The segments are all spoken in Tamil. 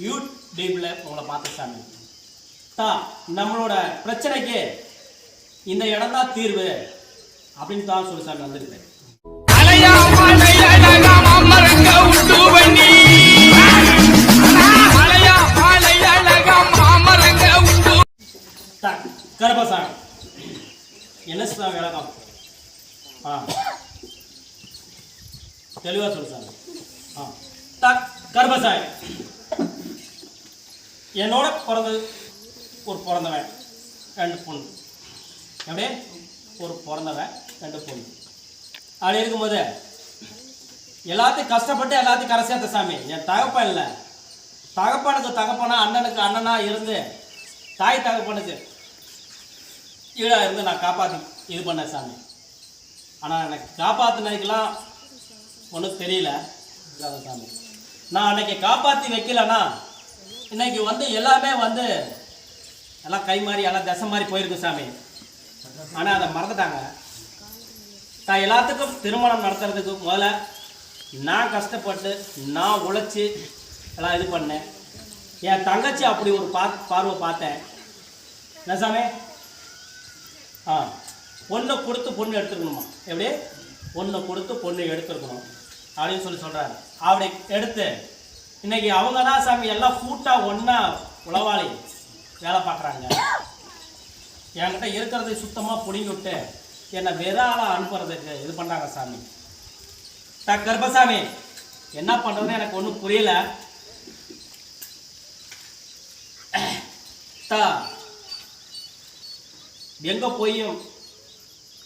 யூடியூப்ல உங்களை பார்த்து சாமி தான் நம்மளோட பிரச்சனைக்கு இந்த இடம் தான் தீர்வு அப்படின்னு தான் சொல்லி சாமி வந்துருக்கேன். கருப்பசாமி என்ன சாமி விளக்கம்? தெளிவா சொல்லு சாமி. கருப்பசாமி என்னோட பிறந்தவன் 2 பொண்ணு. எப்படி ஒரு பிறந்தவன் 2 பொண்ணு. அப்படி இருக்கும்போது எல்லாத்தையும் கஷ்டப்பட்டு எல்லாத்தையும் கரை சேர்த்த சாமி. என் தகப்பன் இல்லை, தகப்பனுக்கு தகப்பனா அண்ணனுக்கு அண்ணனா இருந்து தாய் தகப்பனுக்கு ஈடாக இருந்து நான் காப்பாற்றி இது பண்ணேன் சாமி. ஆனால் எனக்கு காப்பாற்றினதுக்கெல்லாம் ஒன்றும் தெரியல சாமி. நான் அன்னைக்கு காப்பாற்றி வைக்கலன்னா இன்னைக்கு எல்லாமே எல்லாம் கை மாறி எல்லாம் தசை மாதிரி போயிருக்கு சாமி. ஆனால் அதை மறந்துட்டாங்க. நான் எல்லாத்துக்கும் திருமணம் நடத்துறதுக்கு முதல்ல நான் கஷ்டப்பட்டு நான் உழைச்சி எல்லாம் இது பண்ணேன். என் தங்கச்சி அப்படி ஒரு பார்வை பார்த்தேன். என்ன சாமி? பொண்ணை கொடுத்து பொண்ணு எடுத்துக்கணுமா? எப்படி பொண்ணை கொடுத்து பொண்ணு எடுத்துருக்கணும் அப்படின்னு சொல்கிறாரு. அப்படி எடுத்து இன்னைக்கு அவங்க தான் சாமி எல்லாம் கூட்டாக ஒன்றா உளவாளி வேலை பார்க்குறாங்க. என்கிட்ட இருக்கிறது சுத்தமாக பிடிங்கி விட்டு என்னை வெறாலாக அனுப்புறதுக்கு இது பண்ணுறாங்க சாமி. கருப்பசாமி என்ன பண்ணுறதுன்னு எனக்கு ஒன்றும் புரியல. எங்கே போயும்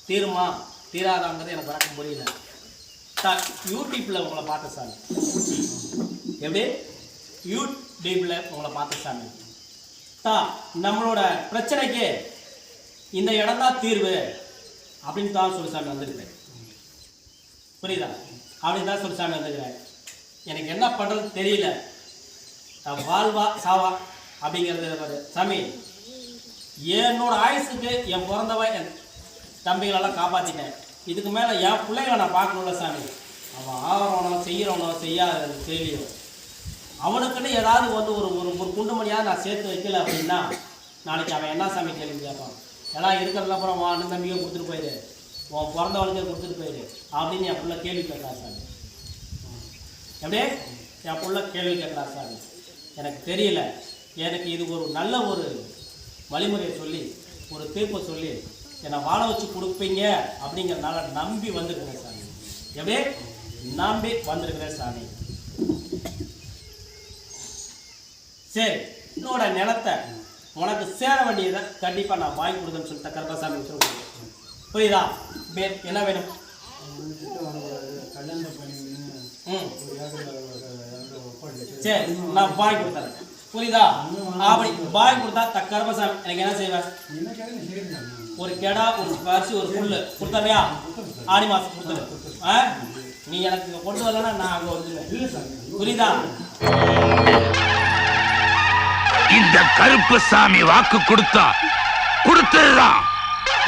தீருமா தீராதாங்கிறது எனக்கு வழக்கம் புரியல. யூடியூப்ல உங்களை பார்த்த சாமி. எப்படி யூடியூப்ல உங்களை பார்த்த சாமி. நம்மளோட பிரச்சனைக்கு இந்த இடம் தான் தீர்வு அப்படின்னு தான் சொல்லி சாமி வந்துருக்கிறேன். புரியுதா? அப்படின்னு தான் சொல்லி சாமி வந்துருக்கிறேன். எனக்கு என்ன பண்ணுறது தெரியல. வாழ்வா சாவா அப்படிங்கிறது சாமி. என்னோட ஆயுசுக்கு என் பிறந்தவன் என் தம்பிகளெல்லாம் காப்பாற்றிட்டேன். இதுக்கு மேலே என் பிள்ளைகளை நான் பார்க்கணும்ல சாமி. அவன் ஆகிறவனோ செய்கிறவனோ செய்யாத தெரியலையோ அவனுக்குன்னு ஏதாவது ஒரு ஒரு குண்டுமணியாக நான் சேர்த்து வைக்கல அப்படின்னா நாளைக்கு அவன் என்ன சாமி கேள்வி கேட்பான். எல்லாம் இருக்கிறதுல அப்புறம் உன் அண்ணன் தம்பியை கொடுத்துட்டு போயிடு, உன் பிறந்தவனுக்கே கொடுத்துட்டு போயிடு அப்படின்னு என் பிள்ளை கேள்வி கேட்கலாம் சாமி. எப்படியே என் பிள்ளை கேள்வி கேட்கலாம் சாமி. எனக்கு தெரியல. எனக்கு இது ஒரு நல்ல ஒரு வழிமுறையை சொல்லி ஒரு தீர்ப்பை சொல்லி என்னை வாழ வச்சு கொடுப்பீங்க அப்படிங்கிறதுனால நம்பி வந்துருக்கிறேன் சாமி. எப்படியே நம்பி வந்திருக்கிறேன் சாமி. சரி, என்னோட நிலத்தை உனக்கு சேர வேண்டியதை கண்டிப்பாக நான் வாங்கி கொடுக்குன்னு சொல்லிட்டு கருப்பசாமி சொல்லுவேன். புரியுதா? என்ன வேணும்? சரி, நான் வாங்கி கொடுத்தேன். புரியுதா? அப்படி வாங்கி கொடுத்தா கருப்பசாமி எனக்கு என்ன செய்வேன்? ஒரு கெடா, ஒரு பரிசு, ஒரு புல்லு கொடுத்தவையா? ஆடி மாசம் கொடுத்துரு. நீ எனக்கு கொண்டு வரலன்னா நான் அங்கே வந்துடுவேன். புரியுதா? இந்த கருப்பசாமி வாக்கு கொடுத்தா கொடுத்ததுதான்.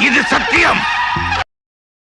இது சத்தியம்.